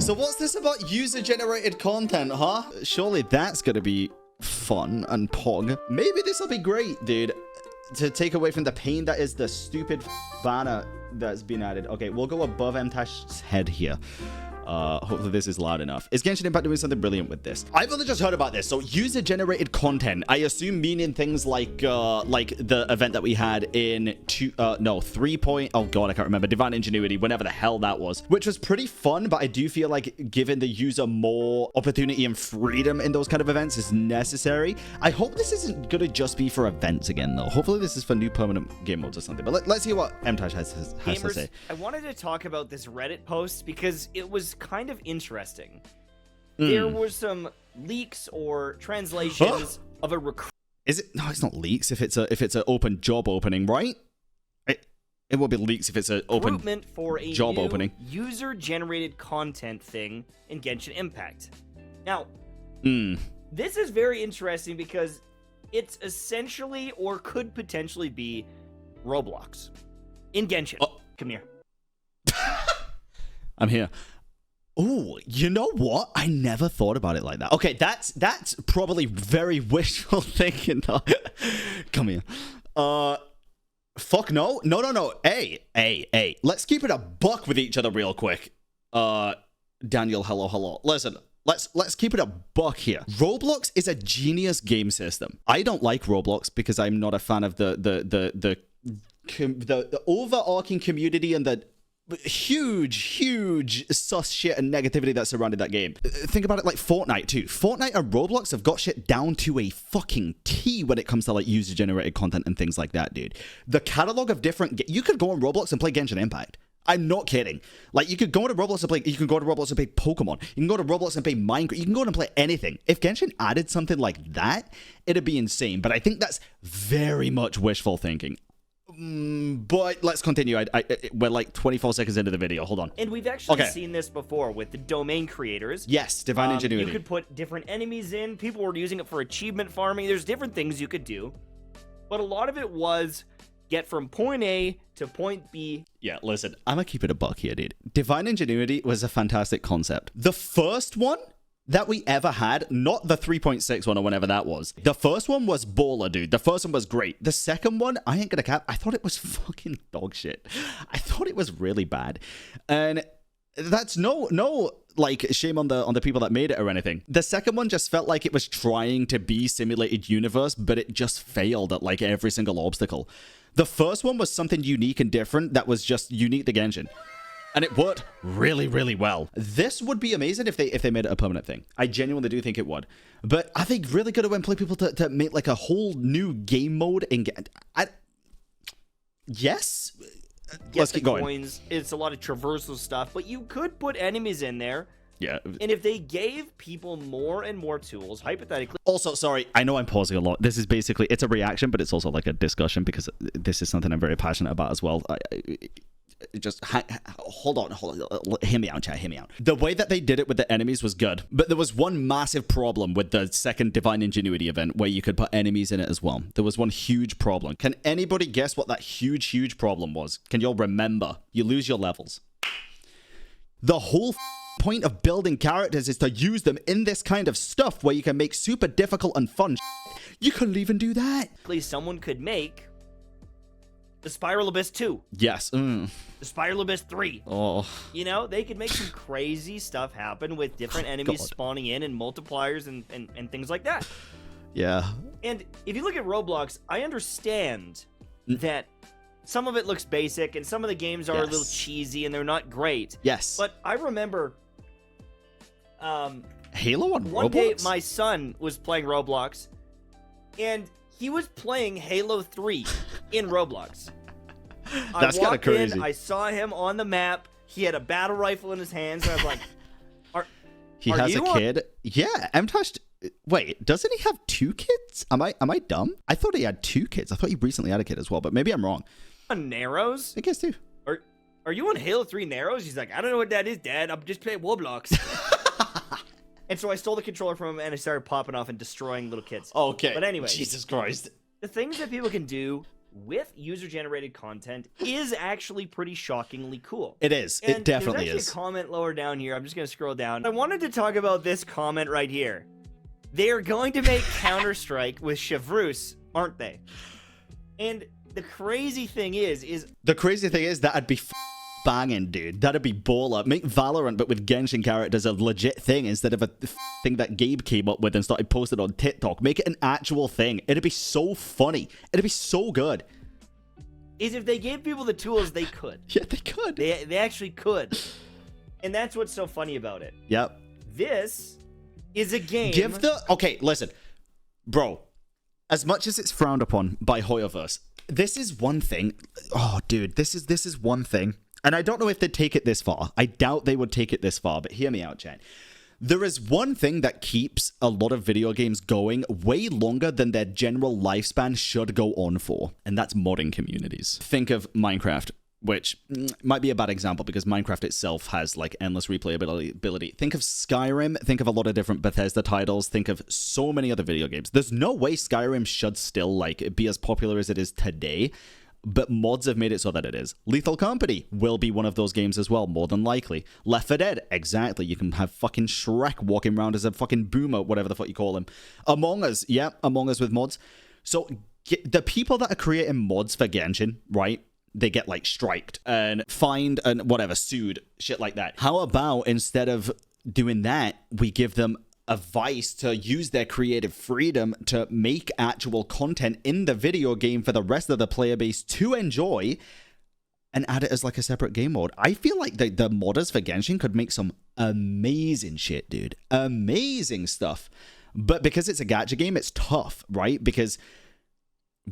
So what's this about user-generated content, huh? Surely that's gonna be fun and pog. Maybe this will be great, dude. To take away from the pain that is the stupid banner that's been added. Okay, we'll go above Mtash's head here. Hopefully this is loud enough. Is Genshin Impact doing something brilliant with this? I've only just heard about this. So user-generated content, I assume meaning things like the event that we had in 3 point, oh god, I can't remember, Divine Ingenuity, whenever the hell that was, which was pretty fun, but I do feel like giving the user more opportunity and freedom in those kind of events is necessary. I hope this isn't gonna just be for events again, though. Hopefully this is for new permanent game modes or something. But let's see what Mtash has to say. I wanted to talk about this Reddit post because it was kind of interesting. There were some leaks or translations of a recruit. Is it? No, it's not leaks. If it's an open job opening, right? It will be leaks if it's an open recruitment for a job new opening. User-generated content thing in Genshin Impact. Now, Hmm. this is very interesting because it's essentially or could potentially be Roblox in Genshin. Oh. Come here. I'm here. Oh, you know what? I never thought about it like that. Okay, that's probably very wishful thinking, though. Come here. Fuck no. No. Hey. Let's keep it a buck with each other real quick. Daniel, hello. Listen, let's keep it a buck here. Roblox is a genius game system. I don't like Roblox because I'm not a fan of the overarching community and the huge sus shit and negativity that surrounded that game. Think about it like Fortnite too. Fortnite and Roblox have got shit down to a fucking T when it comes to like user-generated content and things like that, dude. The catalog of different... You could go on Roblox and play Genshin Impact. I'm not kidding. Like, you could go to Roblox and play... You can go to Roblox and play Pokemon. You can go to Roblox and play Minecraft. You can go and play anything. If Genshin added something like that, it'd be insane. But I think that's very much wishful thinking. But let's continue. We're like 24 seconds into the video. Hold on. And we've actually seen this before with the domain creators. Yes, Divine Ingenuity. You could put different enemies in. People were using it for achievement farming. There's different things you could do. But a lot of it was get from point A to point B. Yeah, listen, I'm gonna keep it a buck here, dude. Divine Ingenuity was a fantastic concept. The first one that we ever had, not the 3.6 one or whenever that was. The first one was baller, dude. The first one was great. The second one, I ain't gonna cap, I thought it was fucking dog shit. I thought it was really bad. And that's no like shame on the people that made it or anything. The second one just felt like it was trying to be simulated universe, but it just failed at like every single obstacle. The first one was something unique and different that was just unique to Genshin. And it worked really well. This would be amazing if they made it a permanent thing. I genuinely do think it would. But I think really good to employ people to make like a whole new game mode in Yes? Let's keep going. Coins, it's a lot of traversal stuff, but you could put enemies in there. Yeah. And if they gave people more and more tools, hypothetically... Also, sorry, I know I'm pausing a lot. This is basically, it's a reaction, but it's also like a discussion because this is something I'm very passionate about as well. Hold on. Hear me out, chat. Hear me out. The way that they did it with the enemies was good, but there was one massive problem with the second Divine Ingenuity event where you could put enemies in it as well. There was one huge problem. Can anybody guess what that huge problem was? Can y'all remember? You lose your levels. The whole point of building characters is to use them in this kind of stuff where you can make super difficult and fun shit. You couldn't even do that. Someone could make the Spiral Abyss 2. Yes. The Spiral Abyss 3. Oh. You know, they could make some crazy stuff happen with different enemies spawning in and multipliers and things like that. Yeah. And if you look at Roblox, I understand that some of it looks basic and some of the games are a little cheesy and they're not great. Yes. But I remember Halo on Roblox? One day my son was playing Roblox and he was playing Halo 3 in Roblox. That's kind of crazy. I saw him on the map. He had a battle rifle in his hands and I was like, he has a kid? Yeah, Mtash. Wait, doesn't he have 2 kids? Am I dumb? I thought he had 2 kids. I thought he recently had a kid as well, but maybe I'm wrong. On Narrows? I guess too. Are you on Halo 3 Narrows? He's like, I don't know what that is, Dad. I'm just playing Roblox. And so I stole the controller from him and I started popping off and destroying little kids. Okay. But anyway. Jesus Christ. The things that people can do with user-generated content is actually pretty shockingly cool. It is. And it definitely there's actually a comment lower down here. I'm just going to scroll down. I wanted to talk about this comment right here. They are going to make Counter-Strike with Chevreuse, aren't they? And the crazy thing is that'd be banging, dude. That'd be baller. Make Valorant, but with Genshin characters, a legit thing instead of a thing that Gabe came up with and started posting on TikTok. Make it an actual thing. It'd be so funny. It'd be so good. Is if they gave people the tools, they could. Yeah, they could. They actually could. And that's what's so funny about it. Yep. This is a game. Okay, listen. Bro, as much as it's frowned upon by Hoyoverse, this is one thing. Oh, dude, this is one thing. And I don't know if they'd take it this far. I doubt they would take it this far, but hear me out, chat. There is one thing that keeps a lot of video games going way longer than their general lifespan should go on for, and that's modding communities. Think of Minecraft, which might be a bad example because Minecraft itself has like endless replayability. Think of Skyrim, think of a lot of different Bethesda titles, think of so many other video games. There's no way Skyrim should still like be as popular as it is today, but mods have made it so that it is. Lethal Company will be one of those games as well, more than likely. Left 4 Dead, exactly. You can have fucking Shrek walking around as a fucking boomer, whatever the fuck you call him. Among Us, yeah, Among Us with mods. So the people that are creating mods for Genshin, right? They get like striked and fined and whatever, sued, shit like that. How about instead of doing that, we give them advice to use their creative freedom to make actual content in the video game for the rest of the player base to enjoy and add it as like a separate game mode. I feel like the modders for Genshin could make some amazing shit, dude. Amazing stuff. But because it's a gacha game, it's tough, right? Because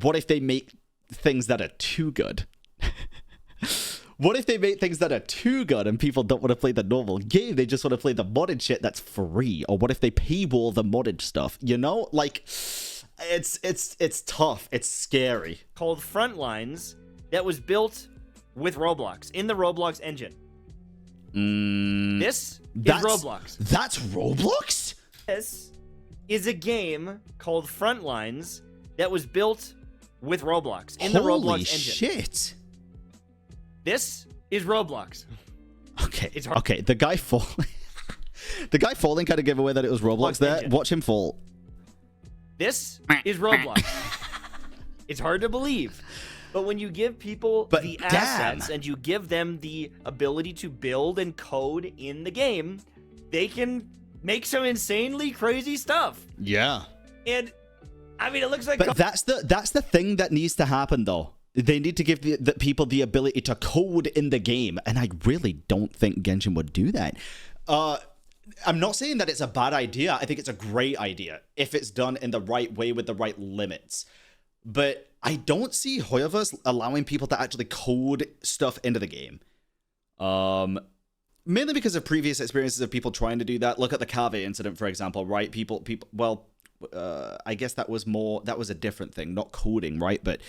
what if they make things that are too good? What if they make things that are too good and people don't want to play the normal game? They just want to play the modded shit that's free. Or what if they paywall the modded stuff? You know, like it's tough. It's scary. Called Frontlines that was built with Roblox in the Roblox engine. This is Roblox. That's Roblox? This is a game called Frontlines that was built with Roblox in the Roblox engine. Holy shit. This is Roblox. Okay. Okay. The guy falling. The guy falling kind of gave away that it was Roblox there. Engine. Watch him fall. This is Roblox. It's hard to believe. But when you give people the assets and you give them the ability to build and code in the game, they can make some insanely crazy stuff. Yeah. And I mean, it looks like. But that's the thing that needs to happen, though. They need to give the people the ability to code in the game, and I really don't think Genshin would do that. I'm not saying that it's a bad idea. I think it's a great idea if it's done in the right way with the right limits. But I don't see Hoyoverse allowing people to actually code stuff into the game. Mainly because of previous experiences of people trying to do that. Look at the Cave incident, for example, right? I guess that was a different thing, not coding, right? But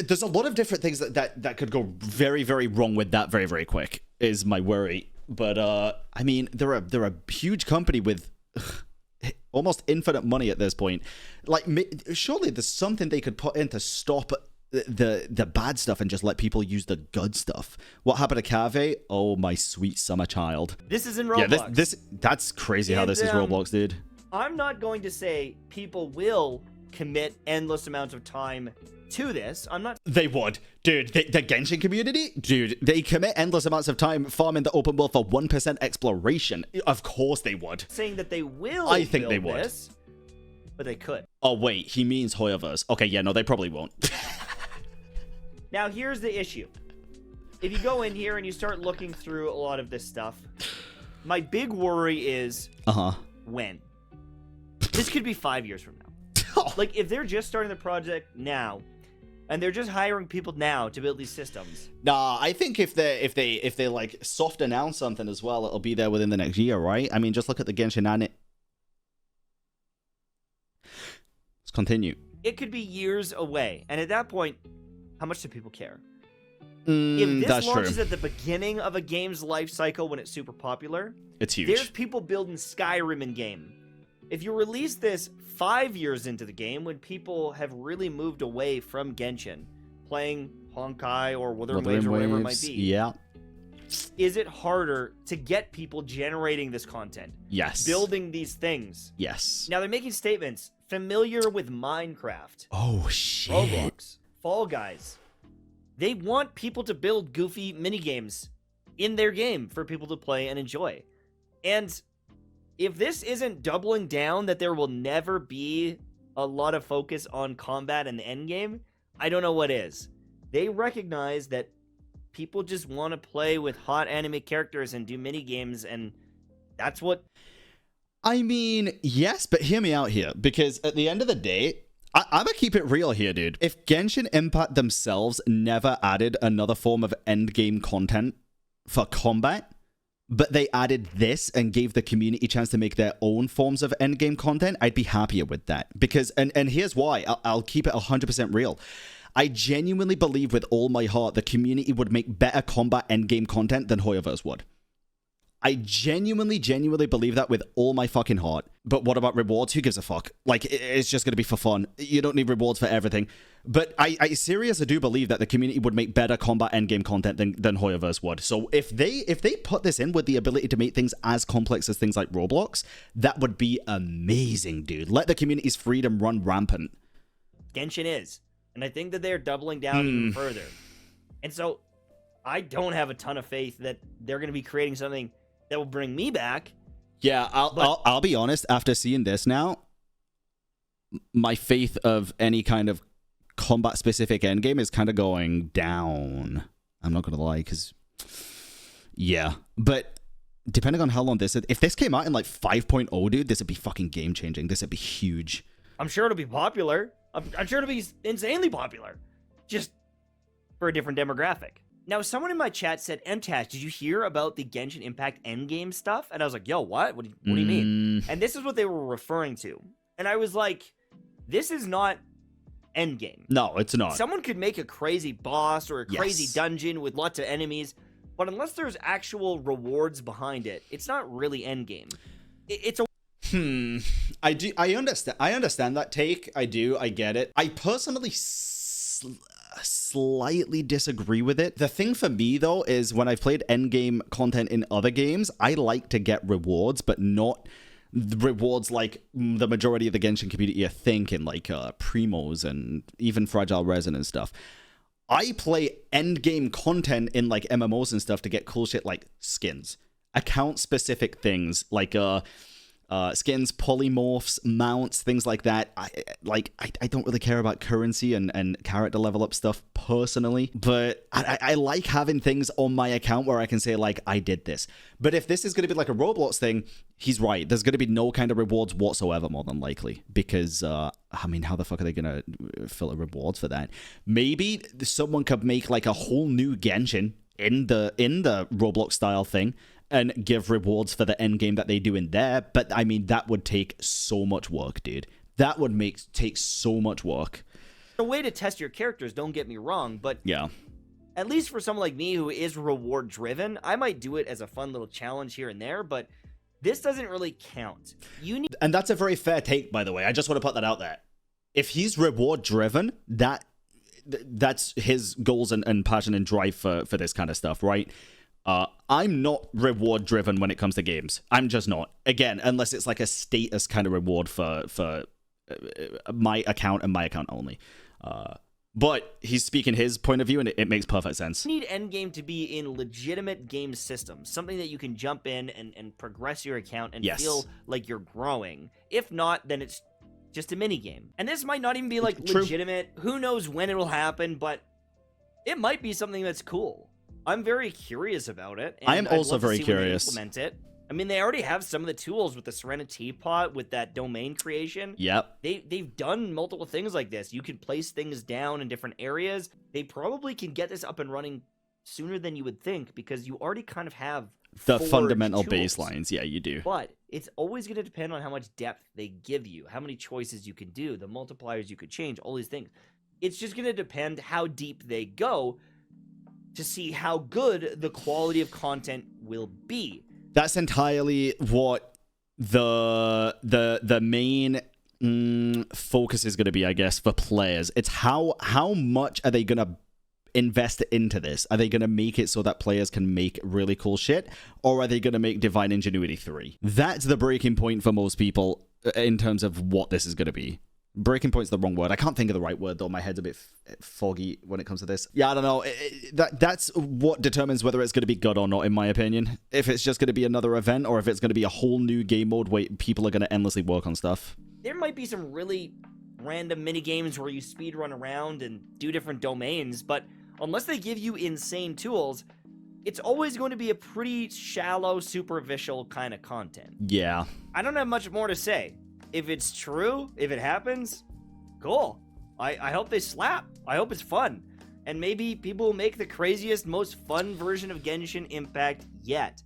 there's a lot of different things that could go very, very wrong with that very, very quick, is my worry. But I mean, they're a huge company with almost infinite money at this point. Like, surely there's something they could put in to stop the bad stuff and just let people use the good stuff. What happened to Cave? Oh, my sweet summer child. This is in Roblox. Yeah, that's crazy how this is Roblox, dude. I'm not going to say people will commit endless amounts of time to this. I'm not. They would. Dude, the Genshin community? Dude, they commit endless amounts of time farming the open world for 1% exploration. Of course they would. Saying that they will I think they would. This, but they could. Oh, wait. He means Hoyoverse. Okay, yeah, no, they probably won't. Now, here's the issue. If you go in here and you start looking through a lot of this stuff, my big worry is when? This could be 5 years from now. Like, if they're just starting the project now, and they're just hiring people now to build these systems. Nah, I think if they like soft announce something as well, it'll be there within the next year, right? I mean, just look at the Genshin anime. Let's continue. It could be years away, and at that point, how much do people care? If this launches at the beginning of a game's life cycle when it's super popular, it's huge. There's people building Skyrim in game. If you release this 5 years into the game when people have really moved away from Genshin, playing Honkai or Wuthering Wuthering Waves or whatever it might be. Yeah. Is it harder to get people generating this content? Yes. Building these things? Yes. Now they're making statements familiar with Minecraft. Oh, shit. Roblox. Fall Guys. They want people to build goofy minigames in their game for people to play and enjoy. And if this isn't doubling down that there will never be a lot of focus on combat and the endgame, I don't know what is. They recognize that people just want to play with hot anime characters and do mini games, and that's what... I mean, yes, but hear me out here, because at the end of the day, I'm gonna keep it real here, dude. If Genshin Impact themselves never added another form of endgame content for combat, but they added this and gave the community a chance to make their own forms of endgame content, I'd be happier with that. Because, and here's why, I'll keep it 100% real. I genuinely believe with all my heart the community would make better combat endgame content than Hoyoverse would. I genuinely believe that with all my fucking heart. But what about rewards? Who gives a fuck? Like, it's just going to be for fun. You don't need rewards for everything. But I seriously do believe that the community would make better combat endgame content than Hoyoverse would. So if they put this in with the ability to make things as complex as things like Roblox, that would be amazing, dude. Let the community's freedom run rampant. Genshin is. And I think that they're doubling down even further. And so I don't have a ton of faith that they're going to be creating something that will bring me back. Yeah, I'll be honest. After seeing this now, my faith of any kind of combat-specific endgame is kind of going down. I'm not going to lie, because... Yeah. But depending on how long this is... If this came out in, like, 5.0, dude, this would be fucking game-changing. This would be huge. I'm sure it'll be popular. I'm sure it'll be insanely popular. Just for a different demographic. Now, someone in my chat said, MTash, did you hear about the Genshin Impact endgame stuff? And I was like, yo, what? What do you mean? And this is what they were referring to. And I was like, this is not endgame. No, it's not. Someone could make a crazy boss or a crazy dungeon with lots of enemies, but unless there's actual rewards behind it, it's not really endgame. It's a... I understand that take. I do. I get it. I personally slightly disagree with it. The thing for me, though, is when I've played endgame content in other games, I like to get rewards, but not rewards like the majority of the Genshin community are thinking, like Primos and even Fragile Resin and stuff. I play endgame content in like MMOs and stuff to get cool shit like skins, account-specific things like skins, polymorphs, mounts, things like that. I don't really care about currency and character level up stuff personally, but I like having things on my account where I can say, like, I did this. But if this is going to be like a Roblox thing, he's right. There's going to be no kind of rewards whatsoever, more than likely, because, I mean, how the fuck are they going to filter rewards for that? Maybe someone could make, like, a whole new Genshin in the Roblox-style thing, and give rewards for the end game that they do in there. But, I mean, that would take so much work, dude. That would take so much work. A way to test your characters, don't get me wrong, but... Yeah. At least for someone like me who is reward-driven, I might do it as a fun little challenge here and there, but this doesn't really count. And that's a very fair take, by the way. I just want to put that out there. If he's reward-driven, that's his goals and passion and drive for this kind of stuff, right? I'm not reward driven when it comes to games. I'm just not. Again, unless it's like a status kind of reward for my account and my account only. But he's speaking his point of view, and it makes perfect sense. You need endgame to be in legitimate game systems, something that you can jump in and progress your account and feel like you're growing. If not, then it's just a mini game. And this might not even be like legitimate. Who knows when it will happen, but it might be something that's cool. I'm very curious about it. And I am also very curious. Implement it. I mean, they already have some of the tools with the Serena Teapot, with that domain creation. Yep. They've done multiple things like this. You can place things down in different areas. They probably can get this up and running sooner than you would think, because you already kind of have the fundamental tools. baselines. Yeah, you do. But it's always going to depend on how much depth they give you, how many choices you can do, the multipliers you could change, all these things. It's just going to depend how deep they go to see how good the quality of content will be. That's entirely what the main focus is going to be, I guess, for players. It's how much are they going to invest into this? Are they going to make it so that players can make really cool shit? Or are they going to make Divine Ingenuity 3? That's the breaking point for most people in terms of what this is going to be. Breaking point's the wrong word. I can't think of the right word, though. My head's a bit foggy when it comes to this. Yeah, I don't know. That's what determines whether it's going to be good or not, in my opinion. If it's just going to be another event, or if it's going to be a whole new game mode where people are going to endlessly work on stuff. There might be some really random mini games where you speed run around and do different domains, but unless they give you insane tools, it's always going to be a pretty shallow, superficial kind of content. Yeah. I don't have much more to say. If it's true, if it happens, cool. I hope they slap. I hope it's fun. And maybe people will make the craziest, most fun version of Genshin Impact yet.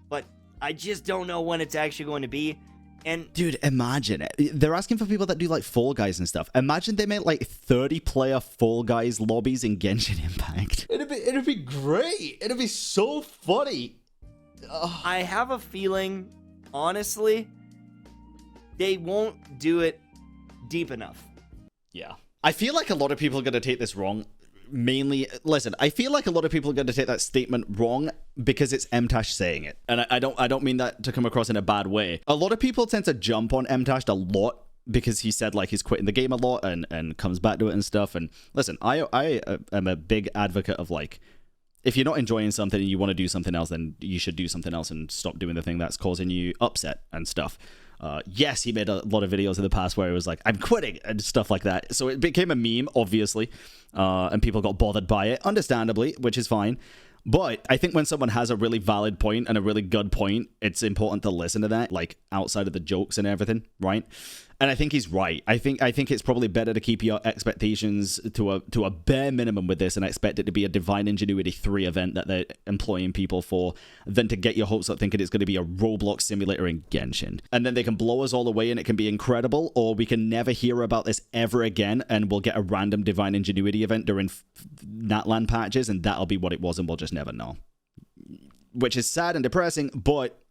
But I just don't know when it's actually going to be. And dude, imagine it. They're asking for people that do like Fall Guys and stuff. Imagine they made like 30-player Fall Guys lobbies in Genshin Impact. It'd be great. It'd be so funny. Ugh. I have a feeling, honestly, they won't do it deep enough. Yeah. I feel like a lot of people are going to take this wrong. Mainly, listen, I feel like a lot of people are going to take that statement wrong because it's Mtash saying it. And I don't mean that to come across in a bad way. A lot of people tend to jump on Mtash a lot because he said like he's quitting the game a lot and comes back to it and stuff. And listen, I am a big advocate of like, if you're not enjoying something and you want to do something else, then you should do something else and stop doing the thing that's causing you upset and stuff. Yes, he made a lot of videos in the past where it was like, I'm quitting and stuff like that. So it became a meme, obviously, and people got bothered by it, understandably, which is fine. But I think when someone has a really valid point and a really good point, it's important to listen to that, like outside of the jokes and everything, right? And I think he's right. I think it's probably better to keep your expectations to a bare minimum with this and expect it to be a Divine Ingenuity 3 event that they're employing people for than to get your hopes up thinking it's going to be a Roblox simulator in Genshin. And then they can blow us all away and it can be incredible, or we can never hear about this ever again and we'll get a random Divine Ingenuity event during Natlan patches and that'll be what it was and we'll just never know. Which is sad and depressing, but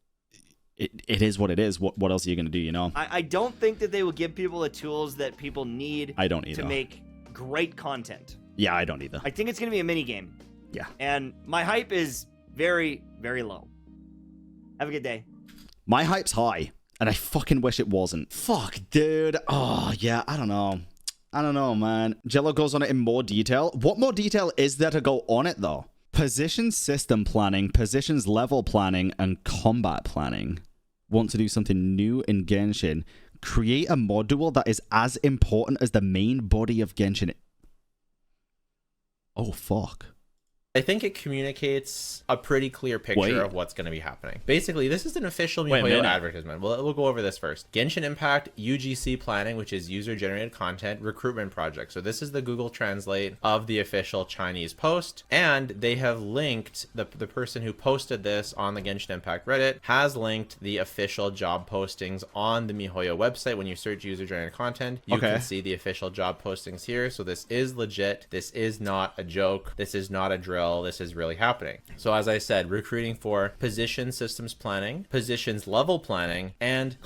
it is what it is. What else are you going to do, you know? I don't think that they will give people the tools that people need I don't either. to make great content. Yeah, I don't either. I think it's going to be a mini game. Yeah. And my hype is very, very low. Have a good day. My hype's high, and I fucking wish it wasn't. Fuck, dude. Oh, yeah, I don't know, man. Jello goes on it in more detail. What more detail is there to go on it, though? Position system planning, positions level planning, and combat planning. Want to do something new in Genshin? Create a module that is as important as the main body of Genshin. Oh, fuck. I think it communicates a pretty clear picture of what's going to be happening. Basically, this is an official MiHoYo advertisement. We'll go over this first. Genshin Impact UGC planning, which is user-generated content recruitment project. So this is the Google Translate of the official Chinese post. And they have linked, the person who posted this on the Genshin Impact Reddit has linked the official job postings on the MiHoYo website. When you search user-generated content, you can see the official job postings here. So this is legit. This is not a joke. This is not a drill. This is really happening. So as I said, recruiting for position systems planning, positions level planning, and...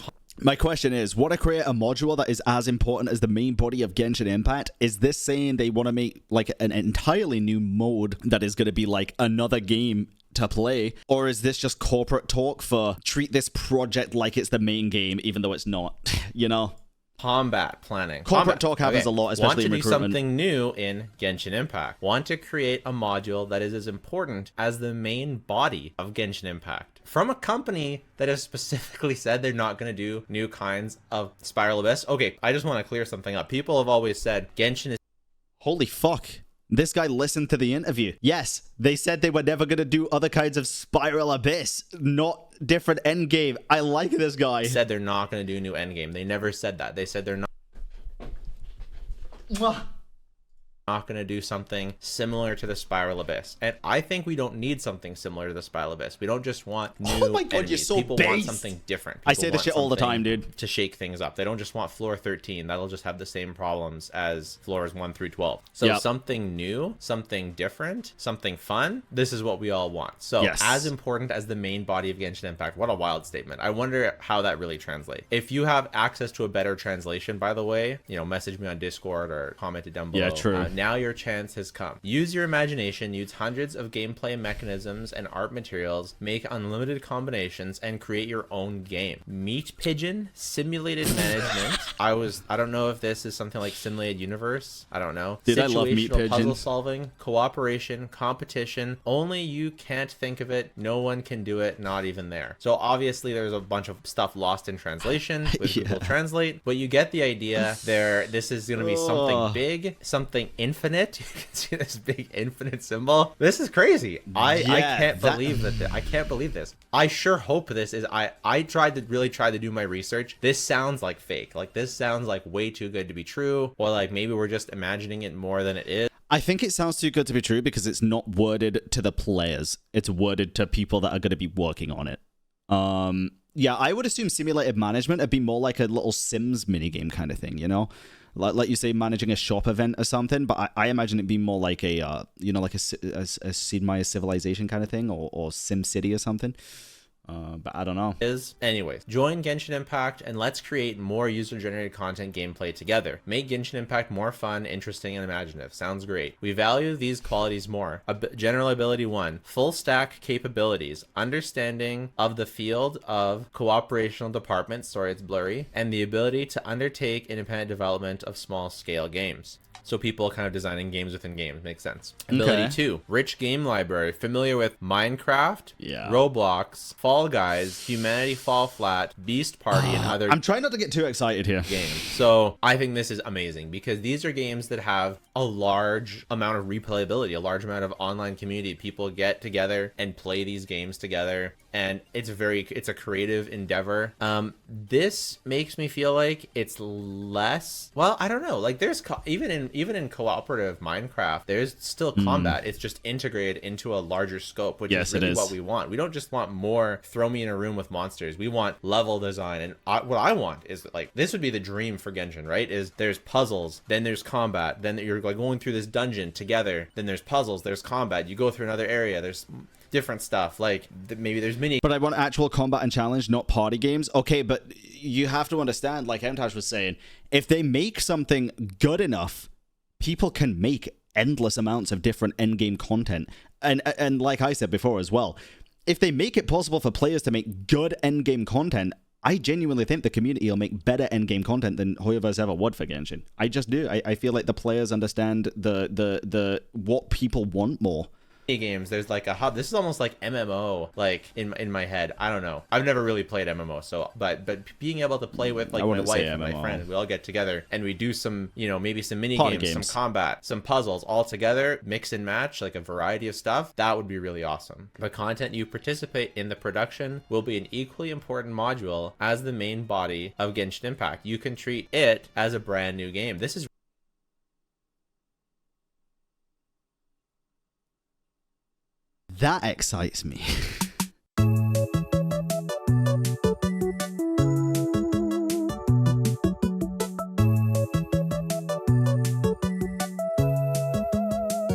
My question is, want to create a module that is as important as the main body of Genshin Impact? Is this saying they want to make like an entirely new mode that is going to be like another game to play? Or is this just corporate talk for treat this project like it's the main game, even though it's not, you know? Combat planning. Corporate talk happens a lot, especially in recruitment. Want to do something new in Genshin Impact. Want to create a module that is as important as the main body of Genshin Impact. From a company that has specifically said they're not going to do new kinds of Spiral Abyss. Okay, I just want to clear something up. People have always said Genshin is... Holy fuck. This guy listened to the interview. Yes, they said they were never going to do other kinds of Spiral Abyss, not different endgame. I like this guy. Said they're not going to do new endgame. They never said that. They said they're not going to do something similar to the Spiral Abyss. And I think we don't need something similar to the Spiral Abyss. We don't just want new Oh my god, enemies. you're so People based. want something different. I say this shit all the time, dude. To shake things up. They don't just want floor 13. That'll just have the same problems as floors 1 through 12. So something new, something different, something fun. This is what we all want. So as important as the main body of Genshin Impact. What a wild statement. I wonder how that really translates. If you have access to a better translation, by the way, you know, message me on Discord or comment it down below. Yeah, true. Now your chance has come. Use your imagination, use hundreds of gameplay mechanisms and art materials, make unlimited combinations, and create your own game. Meat Pigeon, simulated management. I don't know if this is something like simulated universe. I don't know. Dude, I love Meat Pigeon. Puzzle solving, cooperation, competition. Only you can't think of it. No one can do it, not even there. So obviously there's a bunch of stuff lost in translation with Google Translate, but you get the idea there. This is going to be something big, something infinite. You can see this big infinite symbol. This is crazy. I can't believe that. I can't believe this. I sure hope this is. I really tried to do my research. This sounds like fake. Like this sounds like way too good to be true, or like maybe we're just imagining it more than it is. I think it sounds too good to be true because it's not worded to the players. It's worded to people that are going to be working on it. Yeah, I would assume simulated management would be more like a little Sims minigame kind of thing, you know? Like you say, managing a shop event or something, but I imagine it'd be more like a, you know, like a Sid Meier's Civilization kind of thing, or Sim City or something. But I don't know. Anyways, join Genshin Impact and let's create more user-generated content gameplay together. Make Genshin Impact more fun, interesting, and imaginative. Sounds great. We value these qualities more. General ability 1, full stack capabilities, understanding of the field of cooperational departments, sorry it's blurry, and the ability to undertake independent development of small-scale games. So people kind of designing games within games. Makes sense. Ability 2, rich game library. Familiar with Minecraft, Roblox, Fall Guys, Humanity Fall Flat, Beast Party, and other I'm trying not to get too excited here. games. So I think this is amazing because these are games that have a large amount of replayability, a large amount of online community. People get together and play these games together. And it's a creative endeavor. This makes me feel like it's less, well, I don't know, like there's even in cooperative Minecraft, there's still combat. It's just integrated into a larger scope, which is really what we want. We don't just want more throw me in a room with monsters. We want level design. And what I want is like, this would be the dream for Genshin, right? Is there's puzzles, then there's combat, then you're like going through this dungeon together, then there's puzzles, there's combat, you go through another area, there's different stuff, like maybe there's mini. But I want actual combat and challenge, not party games. Okay, but you have to understand, like Emtash was saying, if they make something good enough, people can make endless amounts of different endgame content. And like I said before as well, if they make it possible for players to make good endgame content, I genuinely think the community will make better endgame content than whoever's ever would for Genshin. I just do. I feel like the players understand the what people want more. Games, there's like a hub. This is almost like MMO, like in my head. I don't know, I've never really played MMO, so but being able to play with like my wife and my friend, we all get together and we do some, you know, maybe some mini games, some combat, some puzzles all together, mix and match, like a variety of stuff. That would be really awesome. The content you participate in the production will be an equally important module as the main body of Genshin Impact. You can treat it as a brand new game. This is that excites me.